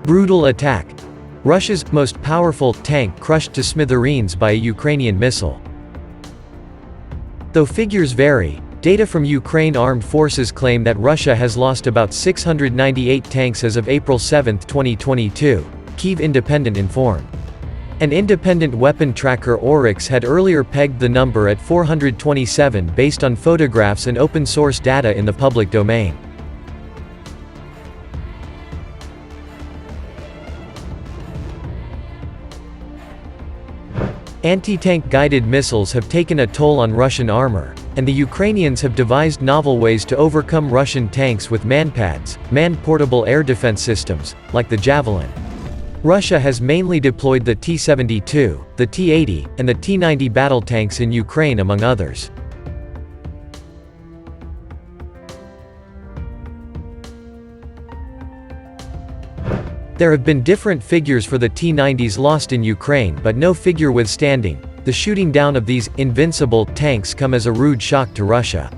Brutal attack. Russia's most powerful tank crushed to smithereens by a Ukrainian missile. Though figures vary, data from Ukraine armed forces claim that Russia has lost about 698 tanks as of April 7, 2022, Kyiv Independent informed. An independent weapon tracker Oryx had earlier pegged the number at 427 based on photographs and open-source data in the public domain. Anti-tank guided missiles have taken a toll on Russian armor, and the Ukrainians have devised novel ways to overcome Russian tanks with MANPADs, manned portable air defense systems, like the Javelin. Russia has mainly deployed the T-72, the T-80, and the T-90 battle tanks in Ukraine among others. There have been different figures for the T-90s lost in Ukraine but no figure withstanding. The shooting down of these invincible tanks come as a rude shock to Russia.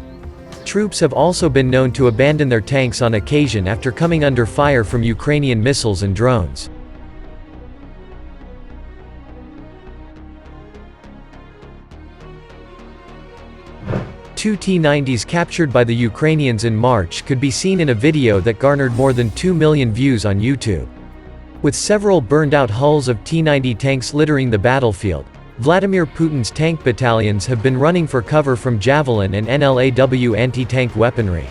Troops have also been known to abandon their tanks on occasion after coming under fire from Ukrainian missiles and drones. Two T-90s captured by the Ukrainians in March could be seen in a video that garnered more than 2 million views on YouTube. With several burned-out hulls of T-90 tanks littering the battlefield, Vladimir Putin's tank battalions have been running for cover from Javelin and NLAW anti-tank weaponry.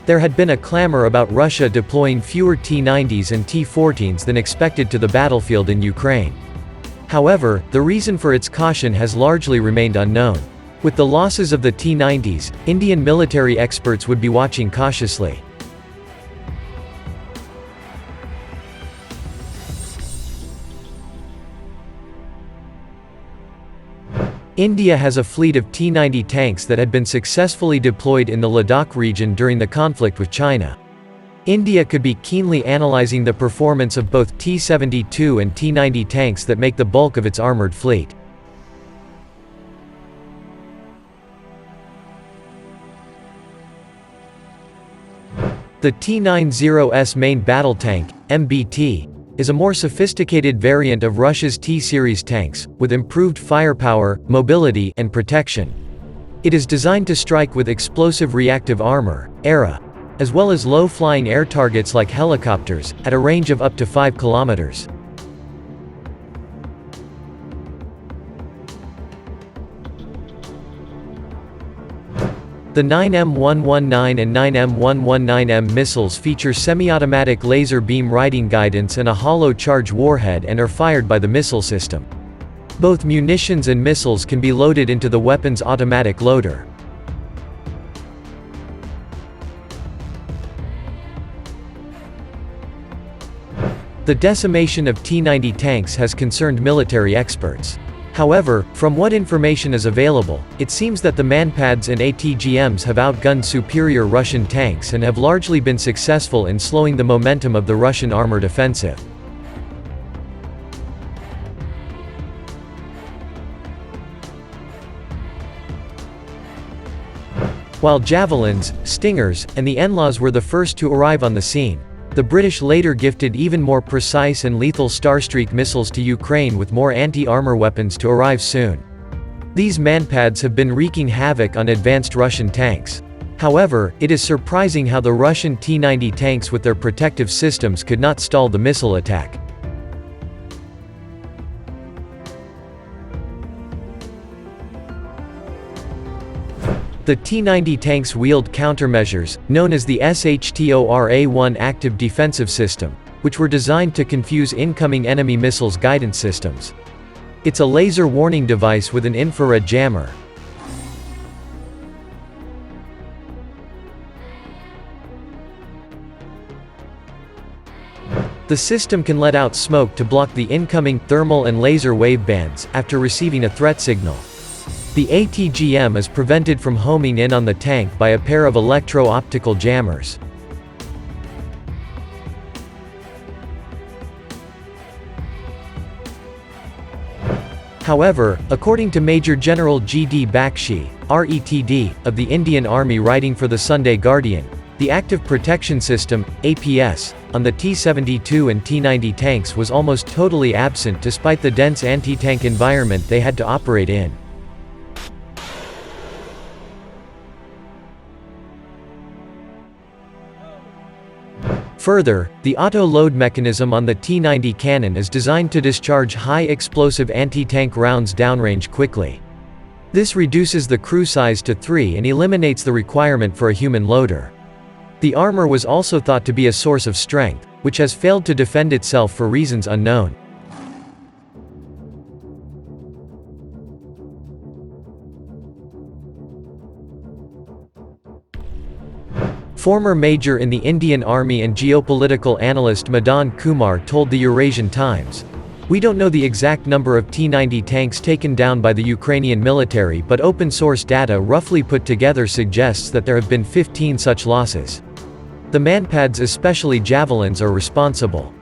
There had been a clamor about Russia deploying fewer T-90s and T-14s than expected to the battlefield in Ukraine. However, the reason for its caution has largely remained unknown. With the losses of the T-90s, Indian military experts would be watching cautiously. India has a fleet of T-90 tanks that had been successfully deployed in the Ladakh region during the conflict with China. India could be keenly analyzing the performance of both T-72 and T-90 tanks that make the bulk of its armored fleet. The T-90S main battle tank, MBT, is a more sophisticated variant of Russia's T-series tanks, with improved firepower, mobility, and protection. It is designed to strike with explosive reactive armor, ERA, as well as low-flying air targets like helicopters, at a range of up to 5 kilometers. The 9M119 and 9M119M missiles feature semi-automatic laser beam riding guidance and a hollow charge warhead and are fired by the missile system. Both munitions and missiles can be loaded into the weapon's automatic loader. The decimation of T-90 tanks has concerned military experts. However, from what information is available, it seems that the MANPADs and ATGMs have outgunned superior Russian tanks and have largely been successful in slowing the momentum of the Russian armored offensive. While Javelins, Stingers, and the NLAWs were the first to arrive on the scene, the British later gifted even more precise and lethal Starstreak missiles to Ukraine with more anti-armor weapons to arrive soon. These MANPADs have been wreaking havoc on advanced Russian tanks. However, it is surprising how the Russian T-90 tanks with their protective systems could not stall the missile attack. The T-90 tanks wield countermeasures, known as the SHTORA-1 active defensive system, which were designed to confuse incoming enemy missiles' guidance systems. It's a laser warning device with an infrared jammer. The system can let out smoke to block the incoming thermal and laser wave bands after receiving a threat signal. The ATGM is prevented from homing in on the tank by a pair of electro-optical jammers. However, according to Major General G.D. Bakshi, RETD, of the Indian Army writing for the Sunday Guardian, the Active Protection System, APS, on the T-72 and T-90 tanks was almost totally absent despite the dense anti-tank environment they had to operate in. Further, the auto-load mechanism on the T-90 cannon is designed to discharge high-explosive anti-tank rounds downrange quickly. This reduces the crew size to 3 and eliminates the requirement for a human loader. The armor was also thought to be a source of strength, which has failed to defend itself for reasons unknown. Former major in the Indian Army and geopolitical analyst Madan Kumar told the Eurasian Times, "We don't know the exact number of T-90 tanks taken down by the Ukrainian military, but open-source data roughly put together suggests that there have been 15 such losses. The MANPADs, especially Javelins, are responsible.